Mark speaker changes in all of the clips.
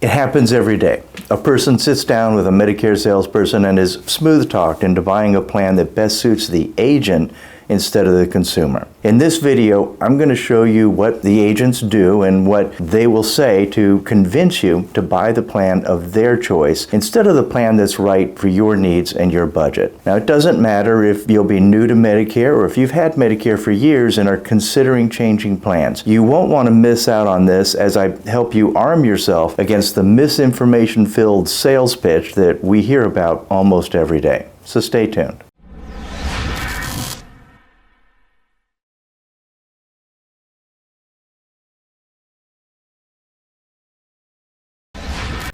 Speaker 1: It happens every day. A person sits down with a Medicare salesperson and is smooth-talked into buying a plan that best suits the agent instead of the consumer. In this video, I'm going to show you what the agents do and what they will say to convince you to buy the plan of their choice instead of the plan that's right for your needs and your budget. Now, it doesn't matter if you'll be new to Medicare or if you've had Medicare for years and are considering changing plans. You won't want to miss out on this as I help you arm yourself against the misinformation-filled sales pitch that we hear about almost every day. So stay tuned.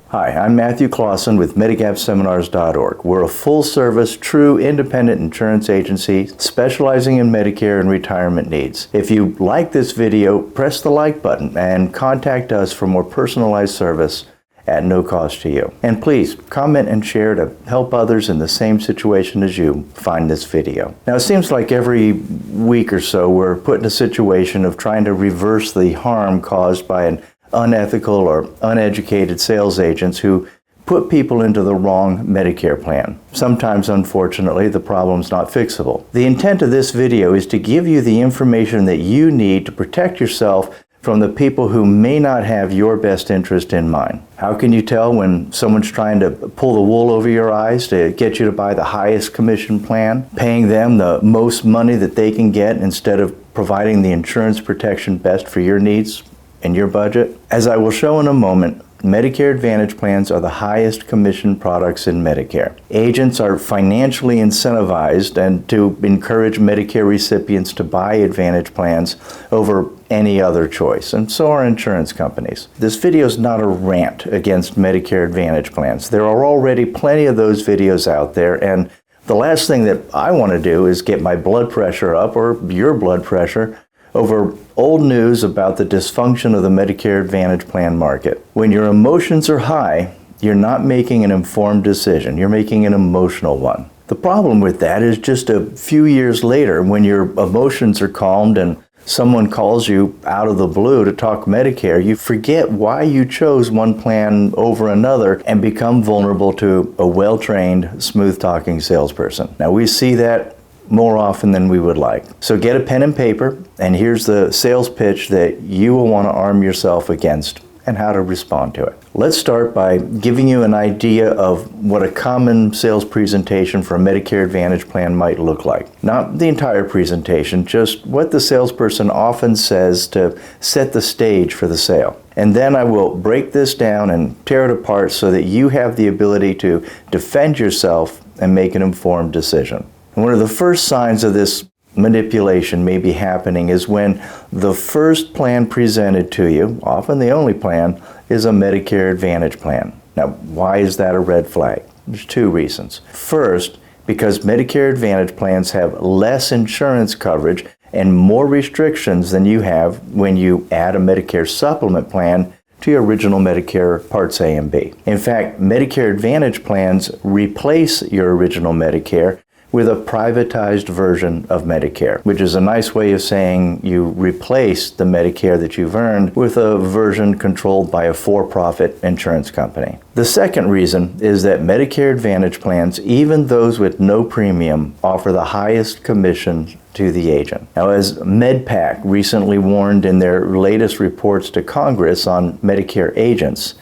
Speaker 1: Hi, I'm Matthew Clausen with MedigapSeminars.org. We're a full-service, true independent insurance agency specializing in Medicare and retirement needs. If you like this video, press the like button and contact us for more personalized service at no cost to you. And please, comment and share to help others in the same situation as you find this video. Now, it seems like every week or so we're put in a situation of trying to reverse the harm caused by an unethical or uneducated sales agents who put people into the wrong Medicare plan. Sometimes, unfortunately, the problem's not fixable. The intent of this video is to give you the information that you need to protect yourself from the people who may not have your best interest in mind. How can you tell when someone's trying to pull the wool over your eyes to get you to buy the highest commission plan, paying them the most money that they can get instead of providing the insurance protection best for your needs and your budget? As I will show in a moment, Medicare Advantage plans are the highest commission products in Medicare. Agents are financially incentivized and to encourage Medicare recipients to buy Advantage plans over any other choice, and so are insurance companies. This video is not a rant against Medicare Advantage plans. There are already plenty of those videos out there, and the last thing that I want to do is get my blood pressure up, or your blood pressure, over old news about the dysfunction of the Medicare Advantage plan market. When your emotions are high, you're not making an informed decision. You're making an emotional one. The problem with that is just a few years later, when your emotions are calmed and someone calls you out of the blue to talk Medicare, you forget why you chose one plan over another and become vulnerable to a well-trained, smooth-talking salesperson. Now, we see that more often than we would like. So get a pen and paper, and here's the sales pitch that you will want to arm yourself against and how to respond to it. Let's start by giving you an idea of what a common sales presentation for a Medicare Advantage plan might look like. Not the entire presentation, just what the salesperson often says to set the stage for the sale. And then I will break this down and tear it apart so that you have the ability to defend yourself and make an informed decision. One of the first signs of this manipulation may be happening is when the first plan presented to you, often the only plan, is a Medicare Advantage plan. Now, why is that a red flag? There's two reasons. First, because Medicare Advantage plans have less insurance coverage and more restrictions than you have when you add a Medicare supplement plan to your original Medicare Parts A and B. In fact, Medicare Advantage plans replace your original Medicare with a privatized version of Medicare, which is a nice way of saying you replace the Medicare that you've earned with a version controlled by a for-profit insurance company. The second reason is that Medicare Advantage plans, even those with no premium, offer the highest commission to the agent. Now, as MedPAC recently warned in their latest reports to Congress on Medicare agents,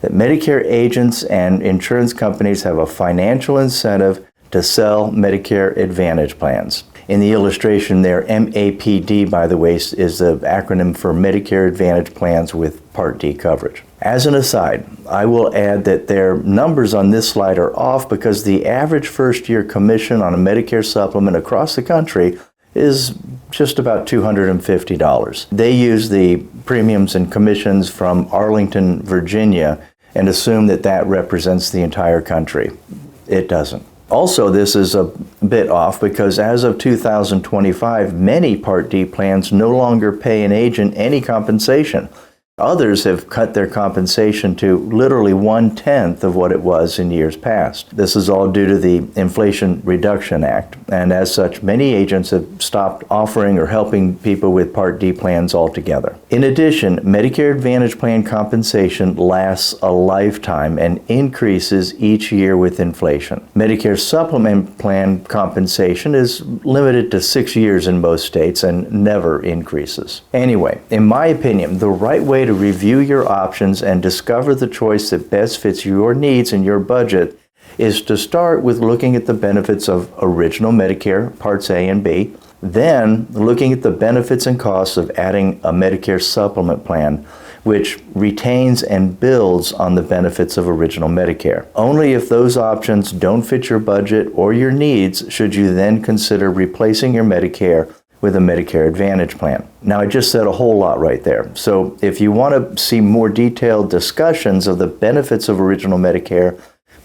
Speaker 1: that Medicare agents and insurance companies have a financial incentive to sell Medicare Advantage plans. In the illustration there, MAPD, by the way, is the acronym for Medicare Advantage plans with Part D coverage. As an aside, I will add that their numbers on this slide are off because the average first-year commission on a Medicare supplement across the country is just about $250. They use the premiums and commissions from Arlington, Virginia, and assume that that represents the entire country. It doesn't. Also, this is a bit off because as of 2025, many Part D plans no longer pay an agent any compensation. Others have cut their compensation to literally 1/10 of what it was in years past. This is all due to the Inflation Reduction Act, and as such, many agents have stopped offering or helping people with Part D plans altogether. In addition, Medicare Advantage plan compensation lasts a lifetime and increases each year with inflation. Medicare Supplement plan compensation is limited to 6 years in most states and never increases. Anyway, in my opinion, the right way to review your options and discover the choice that best fits your needs and your budget is to start with looking at the benefits of original Medicare Parts A and B, then looking at the benefits and costs of adding a Medicare supplement plan, which retains and builds on the benefits of original Medicare. Only if those options don't fit your budget or your needs should you then consider replacing your Medicare with a Medicare Advantage plan. Now, I just said a whole lot right there. So if you want to see more detailed discussions of the benefits of original Medicare,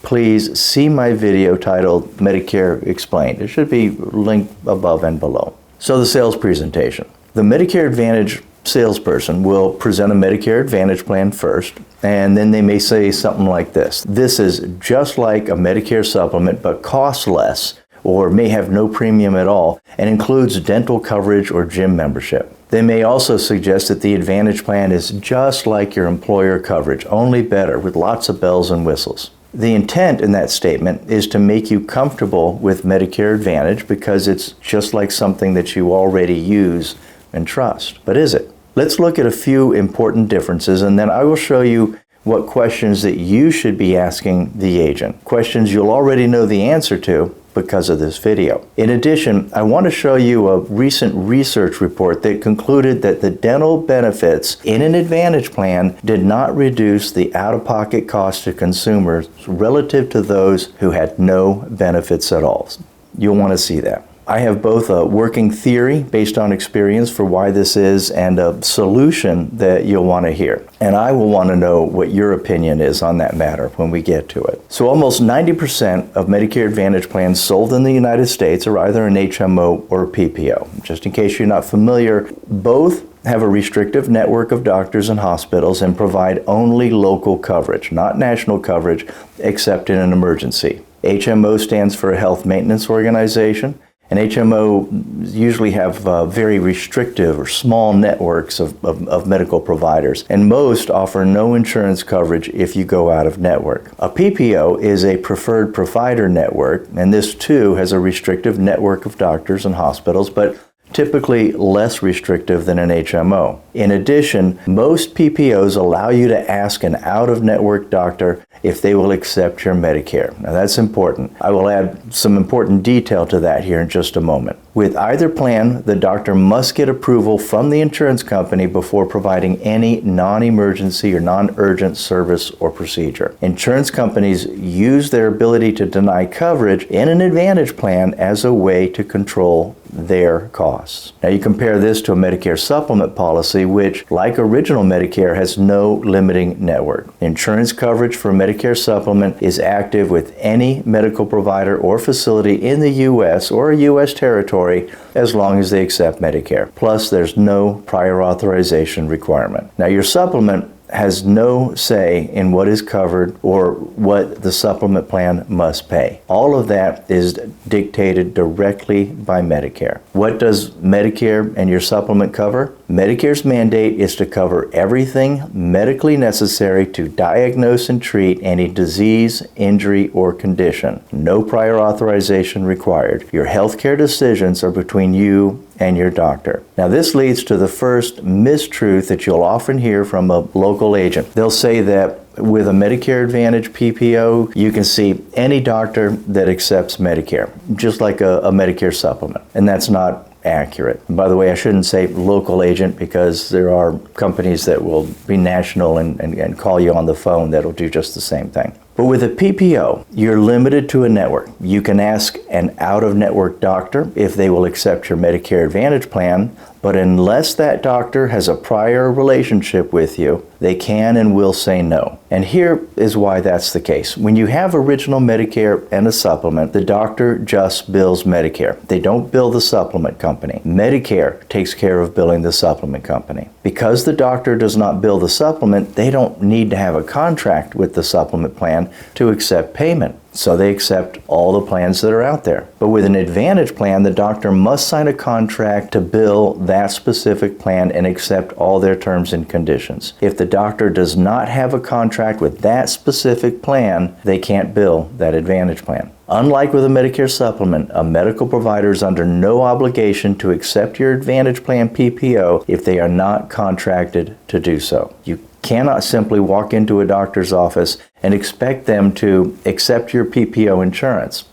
Speaker 1: please see my video titled Medicare Explained. It should be linked above and below. So the sales presentation. The Medicare Advantage salesperson will present a Medicare Advantage plan first, and then they may say something like this: "This is just like a Medicare supplement, but costs less, or may have no premium at all, and includes dental coverage or gym membership." They may also suggest that the Advantage plan is just like your employer coverage, only better, with lots of bells and whistles. The intent in that statement is to make you comfortable with Medicare Advantage because it's just like something that you already use and trust. But is it? Let's look at a few important differences, and then I will show you what questions that you should be asking the agent. Questions you'll already know the answer to because of this video. In addition, I want to show you a recent research report that concluded that the dental benefits in an Advantage plan did not reduce the out-of-pocket cost to consumers relative to those who had no benefits at all. You'll want to see that. I have both a working theory based on experience for why this is and a solution that you'll want to hear. And I will want to know what your opinion is on that matter when we get to it. So almost 90% of Medicare Advantage plans sold in the United States are either an HMO or a PPO. Just in case you're not familiar, both have a restrictive network of doctors and hospitals and provide only local coverage, not national coverage, except in an emergency. HMO stands for a Health Maintenance Organization. And HMO usually have very restrictive or small networks of medical providers, and most offer no insurance coverage if you go out of network. A PPO is a preferred provider network, and this too has a restrictive network of doctors and hospitals, but typically less restrictive than an HMO. In addition, most PPOs allow you to ask an out-of-network doctor if they will accept your Medicare. Now that's important. I will add some important detail to that here in just a moment. With either plan, the doctor must get approval from the insurance company before providing any non-emergency or non-urgent service or procedure. Insurance companies use their ability to deny coverage in an Advantage plan as a way to control their costs. Now you compare this to a Medicare supplement policy, which, like original Medicare, has no limiting network. Insurance coverage for Medicare supplement is active with any medical provider or facility in the U.S. or a U.S. territory as long as they accept Medicare. Plus, there's no prior authorization requirement. Now, your supplement has no say in what is covered or what the supplement plan must pay. All of that is dictated directly by Medicare. What does Medicare and your supplement cover? Medicare's mandate is to cover everything medically necessary to diagnose and treat any disease, injury, or condition. No prior authorization required. Your healthcare decisions are between you and your doctor. Now this leads to the first mistruth that you'll often hear from a local agent. They'll say that with a Medicare Advantage PPO, you can see any doctor that accepts Medicare, just like a Medicare supplement. And that's not accurate. And by the way, I shouldn't say local agent because there are companies that will be national and call you on the phone that'll do just the same thing. But with a PPO, you're limited to a network. You can ask an out-of-network doctor if they will accept your Medicare Advantage plan, but unless that doctor has a prior relationship with you, they can and will say no. And here is why that's the case. When you have original Medicare and a supplement, the doctor just bills Medicare. They don't bill the supplement company. Medicare takes care of billing the supplement company. Because the doctor does not bill the supplement, they don't need to have a contract with the supplement plan to accept payment. So they accept all the plans that are out there. But with an Advantage plan, the doctor must sign a contract to bill that specific plan and accept all their terms and conditions. If the doctor does not have a contract with that specific plan, they can't bill that Advantage plan. Unlike with a Medicare supplement, a medical provider is under no obligation to accept your Advantage plan PPO if they are not contracted to do so. You cannot simply walk into a doctor's office and expect them to accept your PPO insurance.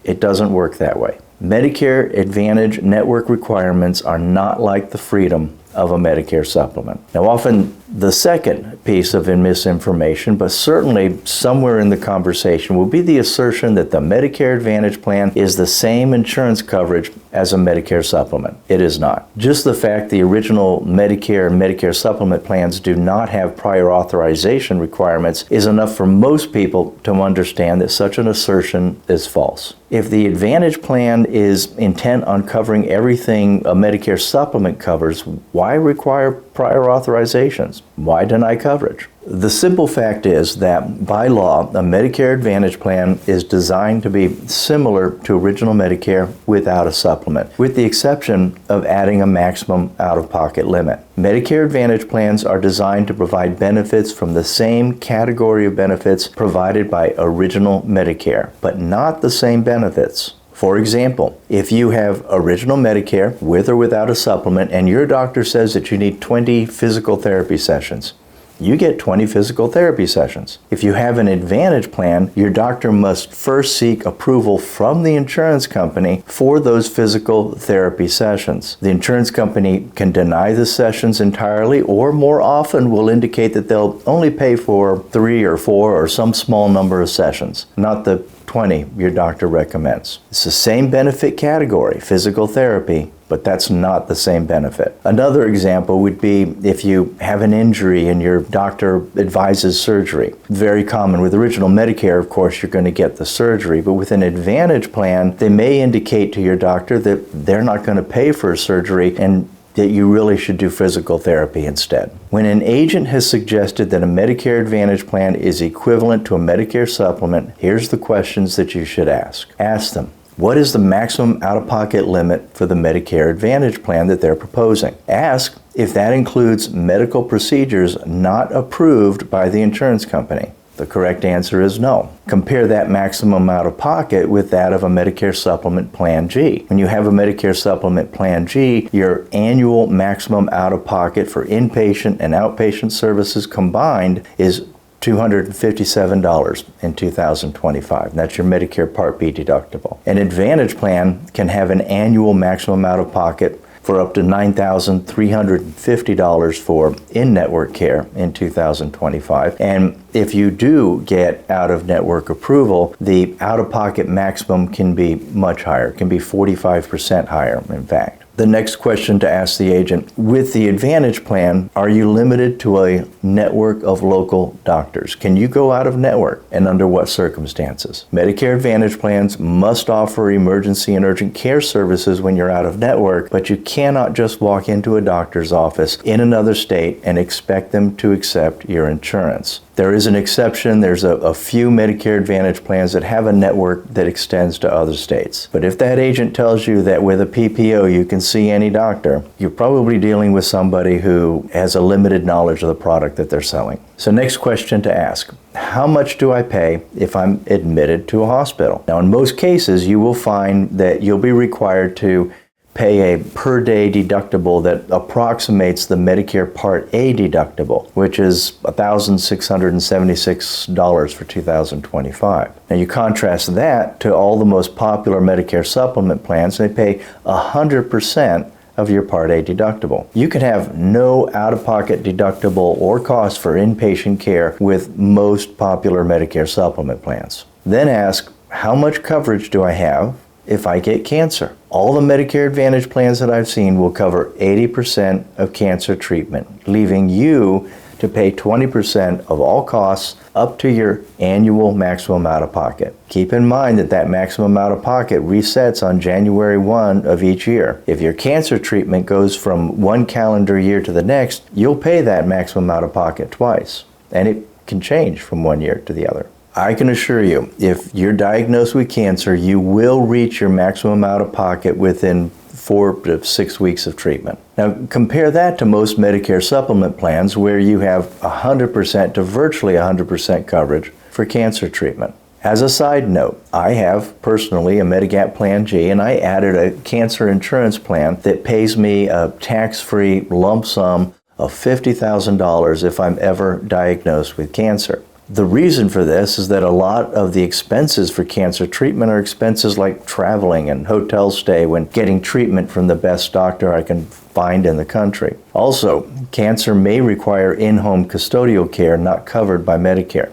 Speaker 1: It doesn't work that way. Medicare Advantage network requirements are not like the freedom of a Medicare supplement. Now, often the second piece of misinformation, but certainly somewhere in the conversation, will be the assertion that the Medicare Advantage plan is the same insurance coverage as a Medicare supplement. It is not. Just the fact the original Medicare and Medicare supplement plans do not have prior authorization requirements is enough for most people to understand that such an assertion is false. If the Advantage plan is intent on covering everything a Medicare supplement covers, why require prior authorizations? Why deny coverage? The simple fact is that by law, a Medicare Advantage plan is designed to be similar to original Medicare without a supplement, with the exception of adding a maximum out-of-pocket limit. Medicare Advantage plans are designed to provide benefits from the same category of benefits provided by original Medicare, but not the same benefits. For example, if you have original Medicare with or without a supplement and your doctor says that you need 20 physical therapy sessions, you get 20 physical therapy sessions. If you have an Advantage plan, your doctor must first seek approval from the insurance company for those physical therapy sessions. The insurance company can deny the sessions entirely, or more often will indicate that they'll only pay for 3 or 4 or some small number of sessions, not the 20 your doctor recommends. It's the same benefit category, physical therapy, but that's not the same benefit. Another example would be if you have an injury and your doctor advises surgery. Very common. With original Medicare, of course, you're going to get the surgery, but with an Advantage plan, they may indicate to your doctor that they're not going to pay for a surgery and that you really should do physical therapy instead. When an agent has suggested that a Medicare Advantage plan is equivalent to a Medicare supplement, here's the questions that you should ask. Ask them, what is the maximum out-of-pocket limit for the Medicare Advantage plan that they're proposing? Ask if that includes medical procedures not approved by the insurance company. The correct answer is no. Compare that maximum out-of-pocket with that of a Medicare Supplement Plan G. When you have a Medicare Supplement Plan G, your annual maximum out-of-pocket for inpatient and outpatient services combined is $257 in 2025. That's your Medicare Part B deductible. An Advantage plan can have an annual maximum out-of-pocket for up to $9,350 for in-network care in 2025. And if you do get out-of-network approval, the out-of-pocket maximum can be much higher, can be 45% higher, in fact. The next question to ask the agent, with the Advantage plan, are you limited to a network of local doctors? Can you go out of network, and under what circumstances? Medicare Advantage plans must offer emergency and urgent care services when you're out of network, but you cannot just walk into a doctor's office in another state and expect them to accept your insurance. There is an exception. There's a few Medicare Advantage plans that have a network that extends to other states. But if that agent tells you that with a PPO you can see any doctor, you're probably dealing with somebody who has a limited knowledge of the product that they're selling. So next question to ask, how much do I pay if I'm admitted to a hospital? Now, in most cases, you will find that you'll be required to pay a per day deductible that approximates the Medicare Part A deductible, which is $1,676 for 2025. Now you contrast that to all the most popular Medicare supplement plans, and they pay 100% of your Part A deductible. You can have no out-of-pocket deductible or cost for inpatient care with most popular Medicare supplement plans. Then ask, how much coverage do I have if I get cancer? All the Medicare Advantage plans that I've seen will cover 80% of cancer treatment, leaving you to pay 20% of all costs up to your annual maximum out-of-pocket. Keep in mind that that maximum out-of-pocket resets on January 1 of each year. If your cancer treatment goes from one calendar year to the next, you'll pay that maximum out-of-pocket twice, and it can change from one year to the other. I can assure you, if you're diagnosed with cancer, you will reach your maximum out-of-pocket within 4 to 6 weeks of treatment. Now, compare that to most Medicare supplement plans where you have 100% to virtually 100% coverage for cancer treatment. As a side note, I have personally a Medigap Plan G, and I added a cancer insurance plan that pays me a tax-free lump sum of $50,000 if I'm ever diagnosed with cancer. The reason for this is that a lot of the expenses for cancer treatment are expenses like traveling and hotel stay when getting treatment from the best doctor I can find in the country. Also, cancer may require in-home custodial care not covered by Medicare,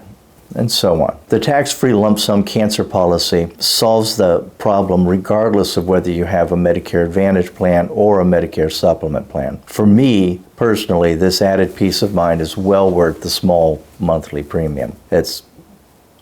Speaker 1: and so on. The tax-free lump sum cancer policy solves the problem regardless of whether you have a Medicare Advantage plan or a Medicare supplement plan. For me, personally, this added peace of mind is well worth the small monthly premium. It's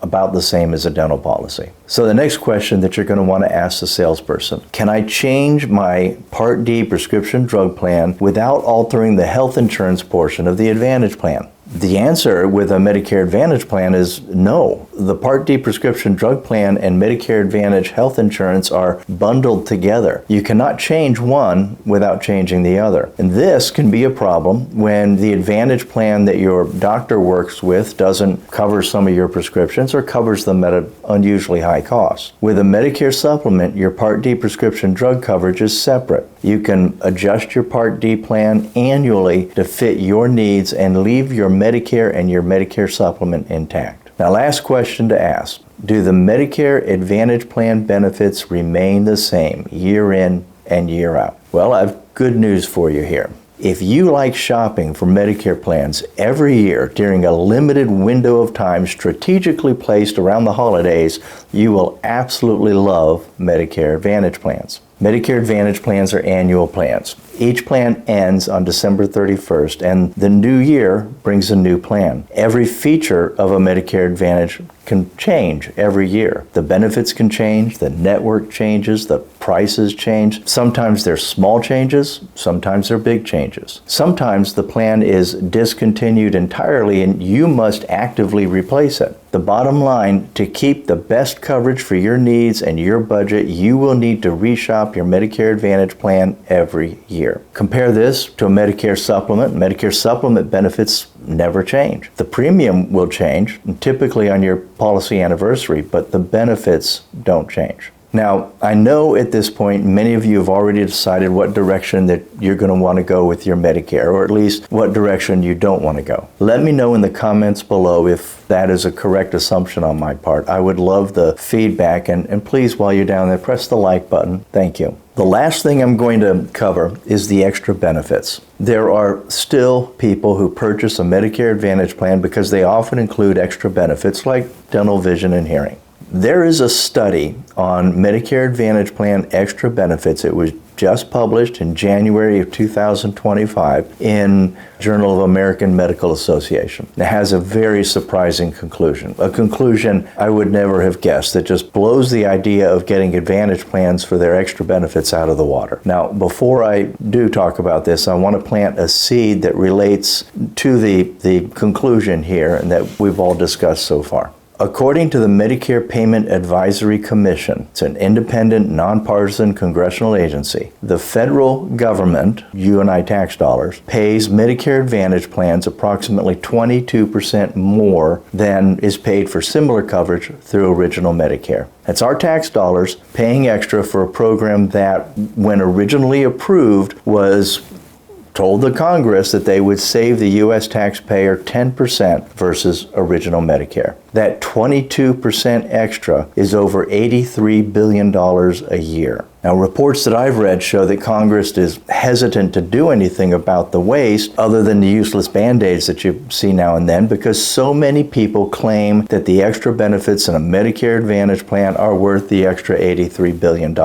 Speaker 1: about the same as a dental policy. So the next question that you're going to want to ask the salesperson, can I change my Part D prescription drug plan without altering the health insurance portion of the Advantage plan? The answer with a Medicare Advantage plan is no. The Part D prescription drug plan and Medicare Advantage health insurance are bundled together. You cannot change one without changing the other. And this can be a problem when the Advantage plan that your doctor works with doesn't cover some of your prescriptions or covers them at an unusually high cost. With a Medicare supplement, your Part D prescription drug coverage is separate. You can adjust your Part D plan annually to fit your needs and leave your Medicare and your Medicare supplement intact. Now, last question to ask. Do the Medicare Advantage plan benefits remain the same year in and year out? Well, I have good news for you here. If you like shopping for Medicare plans every year during a limited window of time strategically placed around the holidays, you will absolutely love Medicare Advantage plans. Medicare Advantage plans are annual plans. Each plan ends on December 31st, and the new year brings a new plan. Every feature of a Medicare Advantage can change every year. The benefits can change, the network changes, the prices change. Sometimes they're small changes, sometimes they're big changes. Sometimes the plan is discontinued entirely and you must actively replace it. The bottom line, to keep the best coverage for your needs and your budget, you will need to reshop your Medicare Advantage plan every year. Compare this to a Medicare supplement. Medicare supplement benefits never change. The premium will change, typically on your policy anniversary, but the benefits don't change. Now, I know at this point many of you have already decided what direction that you're going to want to go with your Medicare, or at least what direction you don't want to go. Let me know in the comments below if that is a correct assumption on my part. I would love the feedback, and please, while you're down there, press the like button. Thank you. The last thing I'm going to cover is the extra benefits. There are still people who purchase a Medicare Advantage plan because they often include extra benefits like dental, vision, and hearing. There is a study on Medicare Advantage plan extra benefits. It was just published in January of 2025 in Journal of American Medical Association. It has a very surprising conclusion, a conclusion I would never have guessed that just blows the idea of getting Advantage plans for their extra benefits out of the water. Now, before I do talk about this, I want to plant a seed that relates to the conclusion here and that we've all discussed so far. According to the Medicare Payment Advisory Commission, it's an independent, nonpartisan congressional agency, the federal government, you and I tax dollars, pays Medicare Advantage plans approximately 22% more than is paid for similar coverage through original Medicare. That's our tax dollars paying extra for a program that, when originally approved, was told the Congress that they would save the U.S. taxpayer 10% versus original Medicare. That 22% extra is over $83 billion a year. Now, reports that I've read show that Congress is hesitant to do anything about the waste other than the useless Band-Aids that you see now and then, because so many people claim that the extra benefits in a Medicare Advantage plan are worth the extra $83 billion.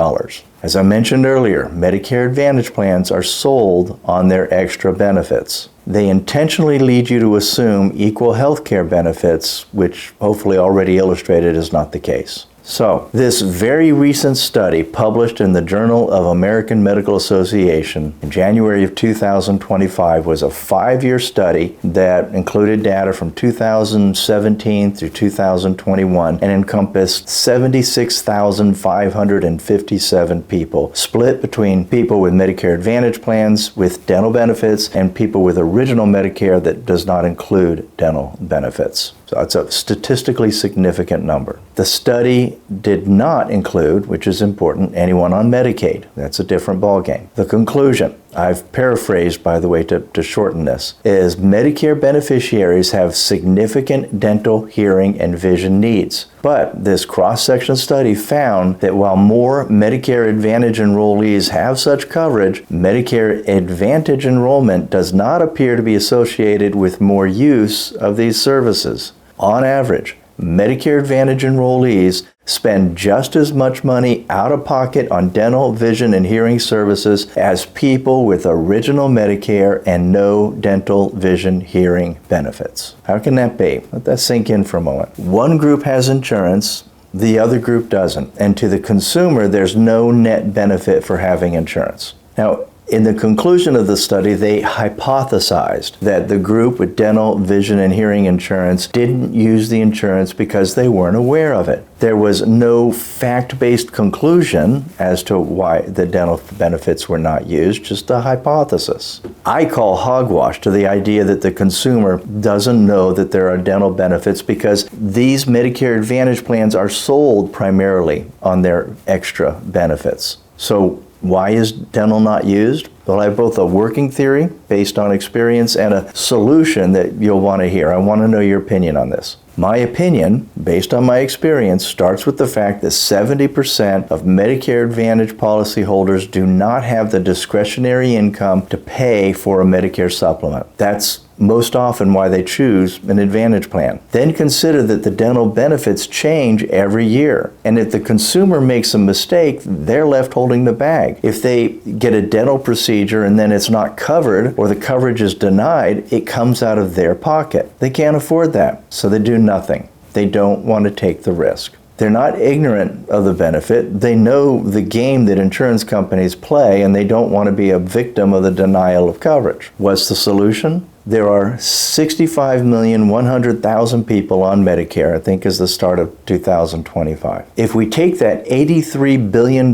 Speaker 1: As I mentioned earlier, Medicare Advantage plans are sold on their extra benefits. They intentionally lead you to assume equal health care benefits, which hopefully already illustrated is not the case. So, this very recent study published in the Journal of American Medical Association in January of 2025 was a 5-year study that included data from 2017 through 2021 and encompassed 76,557 people, split between people with Medicare Advantage plans with dental benefits and people with original Medicare that does not include dental benefits. So it's a statistically significant number. The study did not include, which is important, anyone on Medicaid. That's a different ballgame. The conclusion, I've paraphrased, by the way, to shorten this, is Medicare beneficiaries have significant dental, hearing, and vision needs. But this cross-section study found that while more Medicare Advantage enrollees have such coverage, Medicare Advantage enrollment does not appear to be associated with more use of these services. On average, Medicare Advantage enrollees spend just as much money out of pocket on dental, vision, and hearing services as people with original Medicare and no dental, vision, hearing benefits. How can that be? Let that sink in for a moment. One group has insurance, the other group doesn't. And to the consumer, there's no net benefit for having insurance. Now, in the conclusion of the study, they hypothesized that the group with dental, vision, and hearing insurance didn't use the insurance because they weren't aware of it. There was no fact-based conclusion as to why the dental benefits were not used, just a hypothesis. I call hogwash to the idea that the consumer doesn't know that there are dental benefits because these Medicare Advantage plans are sold primarily on their extra benefits. So, why is dental not used? Well, I have both a working theory based on experience and a solution that you'll want to hear. I want to know your opinion on this. My opinion, based on my experience, starts with the fact that 70% of Medicare Advantage policyholders do not have the discretionary income to pay for a Medicare supplement. That's most often why they choose an Advantage plan. Then consider that the dental benefits change every year. And if the consumer makes a mistake, they're left holding the bag. If they get a dental procedure and then it's not covered or the coverage is denied, it comes out of their pocket. They can't afford that, so they do nothing. They don't want to take the risk. They're not ignorant of the benefit. They know the game that insurance companies play, and they don't want to be a victim of the denial of coverage. What's the solution? There are 65,100,000 people on Medicare, I think is the start of 2025. If we take that $83 billion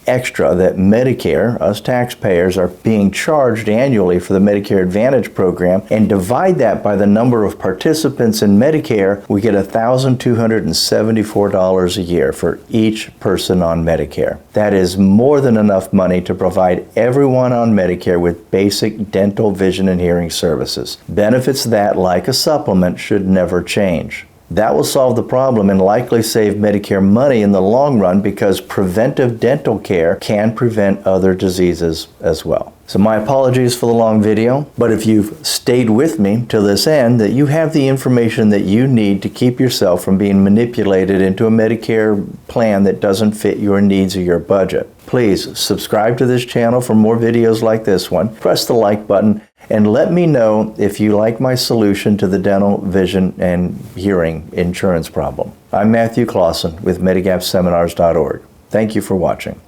Speaker 1: extra that Medicare, us taxpayers, are being charged annually for the Medicare Advantage program and divide that by the number of participants in Medicare, we get $1,274 a year for each person on Medicare. That is more than enough money to provide everyone on Medicare with basic dental, vision, and hearing services. Benefits that, like a supplement, should never change. That will solve the problem and likely save Medicare money in the long run because preventive dental care can prevent other diseases as well. So my apologies for the long video, but if you've stayed with me till this end, that you have the information that you need to keep yourself from being manipulated into a Medicare plan that doesn't fit your needs or your budget. Please subscribe to this channel for more videos like this one. Press the like button and let me know if you like my solution to the dental, vision, and hearing insurance problem. I'm Matthew Clausen with MedigapSeminars.org. Thank you for watching.